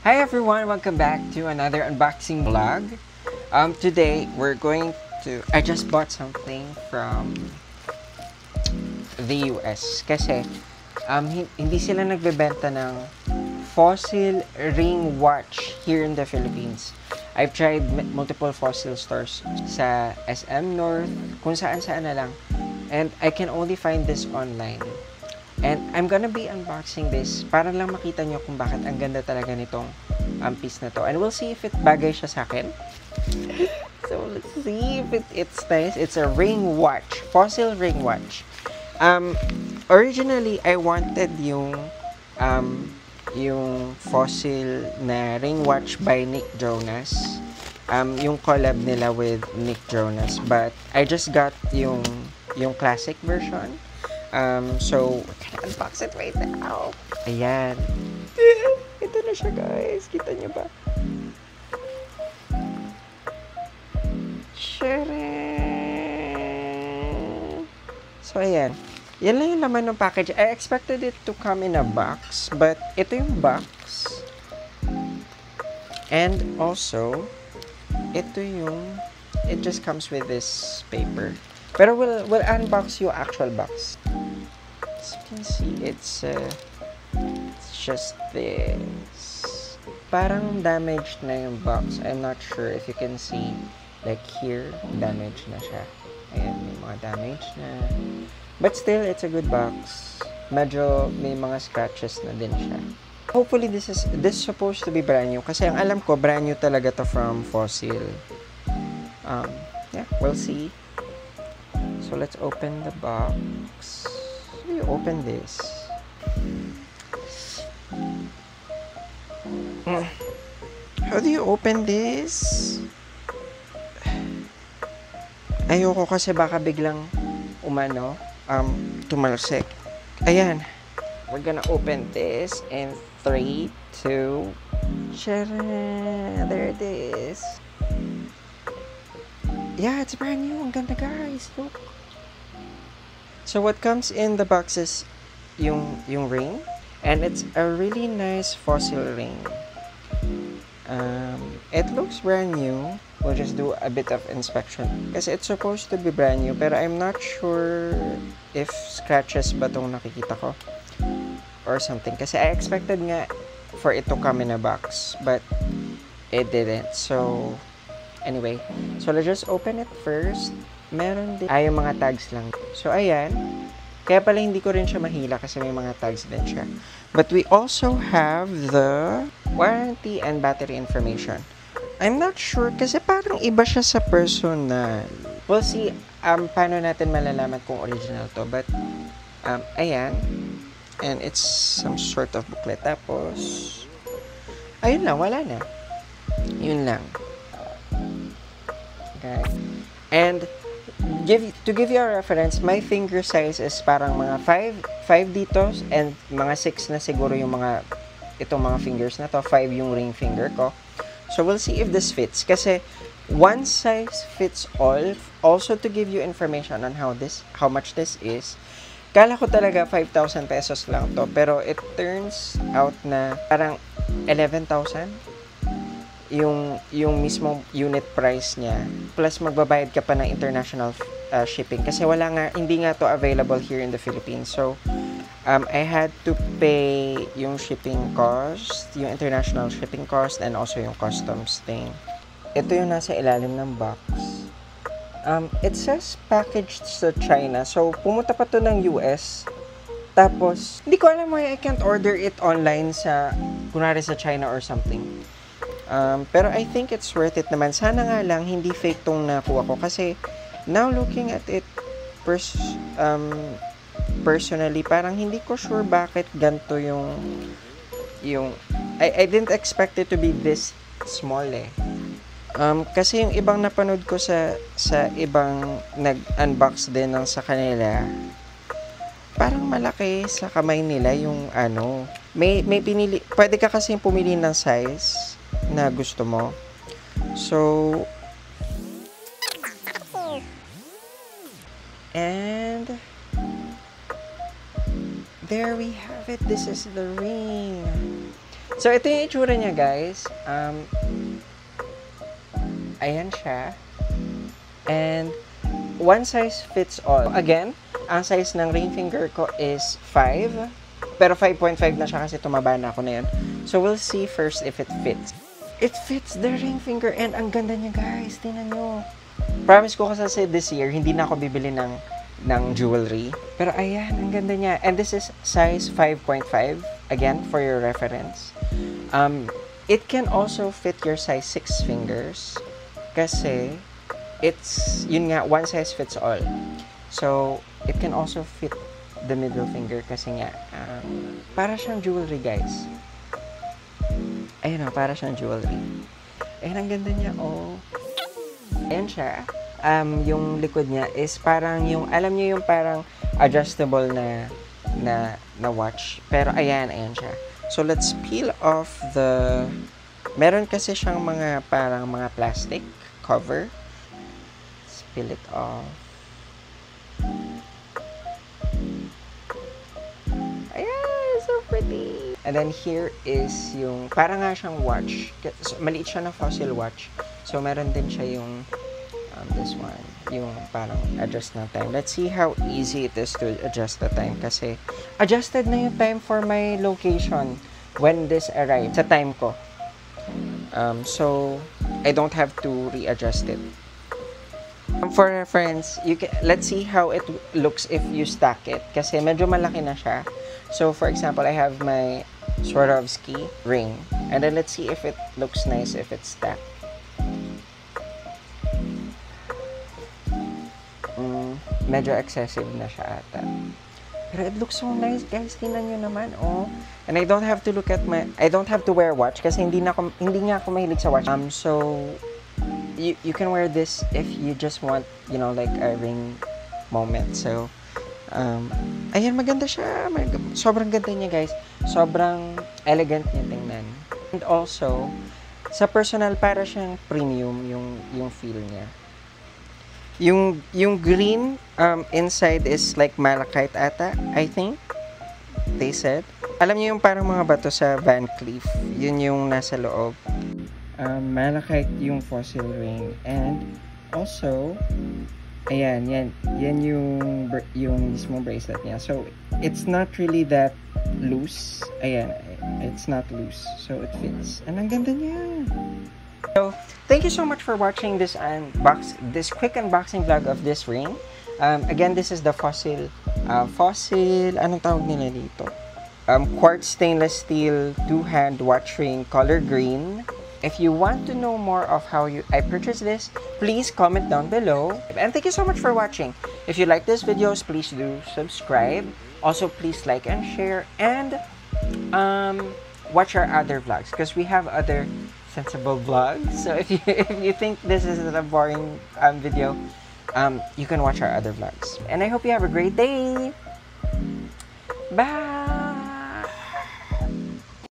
Hi everyone, welcome back to another unboxing vlog. Today we're going to, I just bought something from the US kasi hindi sila nagbebenta ng fossil ring watch here in the Philippines. I've tried multiple fossil stores sa SM North, kung saan-saan na lang. And I can only find this online. And I'm gonna be unboxing this para lang makita nyo kung bakit ang ganda talaga nitong piece na to. And we'll see if it bagay siya sa akin. So let's see if it's nice. It's a ring watch, fossil ring watch. Originally I wanted yung fossil na ring watch by Nick Jonas. Yung collab nila with Nick Jonas, but I just got yung classic version. So we're gonna unbox it right now. Ayan. Ito na siya, guys. Kita nyo ba? Sharon! So ayan. Yan lang yung laman ng package. I expected it to come in a box, but ito yung box. And also, ito yung, it just comes with this paper. Pero we'll unbox yung actual box. As you can see, it's just this. Parang damaged na yung box. I'm not sure if you can see. Like here, damaged na siya. Ayan, may mga damage na. But still, it's a good box. Medyo may mga scratches na din siya. Hopefully, this is supposed to be brand new. Kasi ang alam ko, brand new talaga to from Fossil. Yeah, we'll see. So let's open the box. How do you open this? How do you open this? Ayoko kasi baka biglang tumalsik. Ayan. We're gonna open this in 3, 2, there it is. Yeah, it's brand new. Ang ganda, guys. Look. So what comes in the box is yung ring, and it's a really nice fossil ring. It looks brand new. We'll just do a bit of inspection kasi it's supposed to be brand new, pero I'm not sure if scratches ba tong nakikita ko or something, kasi I expected nga for it to come in a box, but it didn't. So anyway, so let's just open it first. Meron din yung mga tags lang. So ayan, kaya pala hindi ko rin siya mahila kasi may mga tags din siya. But we also have the warranty and battery information. I'm not sure kasi parang iba siya sa personal. We'll see paano natin malalaman kung original to. But ayan, and it's some sort of booklet. Tapos ayun lang, wala na. Yun lang. Okay. And to give you a reference, my finger size is parang mga 5 dito and mga 6 na siguro yung itong mga fingers na to. 5 yung ring finger ko. So we'll see if this fits kasi one size fits all. Also to give you information on how much this is. Kala ko talaga 5,000 pesos lang to, pero it turns out na parang 11,000 yung mismong unit price niya, plus magbabayad ka pa ng international shipping kasi hindi nga to available here in the Philippines. So I had to pay yung shipping cost, yung international shipping cost, and also yung customs thing. Ito yung nasa ilalim ng box. It says packaged sa China, so pumunta pa to ng US. Tapos hindi ko alam why I can't order it online kunwari sa China or something. Pero I think it's worth it naman. Sana nga lang hindi fake tong nakuha ko kasi now looking at it personally, parang hindi ko sure bakit ganito yung I didn't expect it to be this small eh. Kasi yung ibang napanood ko sa ibang nag-unbox din ng sa kanila, parang malaki sa kamay nila yung may pinili, pwede ka kasi pumili ng size na gusto mo. So and there we have it. This is the ring. So, ito yung itsura niya, guys. Ayan siya. And, one size fits all. Again, ang size ng ring finger ko is 5. Pero 5.5 na siya kasi tumaba na ako na yun. So, we'll see first if it fits. It fits the ring finger and ang ganda niya, guys. Tingnan nyo. Promise ko kasi this year, hindi na ako bibili ng jewelry. Pero ayan, ang ganda niya. And this is size 5.5. Again, for your reference. It can also fit your size 6 fingers. Kasi, it's, yun nga, one size fits all. So, it can also fit the middle finger kasi nga, para siyang jewelry, guys. Ayun o, para siyang jewelry. Ayun, ang ganda niya, oh. Ayan siya. Yung likod niya is parang yung, alam niyo yung parang adjustable na watch. Pero ayan siya. So, let's peel off the, meron kasi siyang mga parang mga plastic cover. Let's peel it off. Ayan, so pretty. And then here is yung, parang nga siyang watch. So, maliit siya na fossil watch. So, meron din siya yung, this one, yung parang adjust ng time. Let's see how easy it is to adjust the time. Kasi, adjusted na yung time for my location when this arrived. Sa time ko. So, I don't have to readjust it. For reference, let's see how it looks if you stack it. Kasi medyo malaki na siya. So, for example, I have my Swarovski ring. And then, let's see if it looks nice if it's stacked. Medyo excessive na siya ata. Pero it looks so nice, guys. Tingnan nyo naman, oh. And I don't have to I don't have to wear watch kasi hindi nga ako mahilig sa watch. So, you can wear this if you just want, you know, like a ring moment. So, ayan, maganda siya. Sobrang ganda niya, guys. Sobrang elegant niya tingnan. And also, sa personal, para siyang premium yung feel niya. Yung green inside is like malachite ata, I think. They said. Alam niyo yung parang mga bato sa Van Cleef. Yun yung nasa loob. Malachite yung fossil ring. And also, ayan, yan yung mismo bracelet niya. So, it's not really that loose. Ayan, it's not loose. So, it fits. And ang ganda niya. So, thank you so much for watching this quick unboxing vlog of this ring. Again, this is the fossil, anong tawag nila dito? Quartz stainless steel 2-hand watch ring, color green. If you want to know more of how I purchased this, please comment down below. And thank you so much for watching. If you like these videos, please do subscribe. Also, please like and share. And watch our other vlogs because we have other sensible vlogs. So if you think this is a boring video, you can watch our other vlogs. And I hope you have a great day. Bye!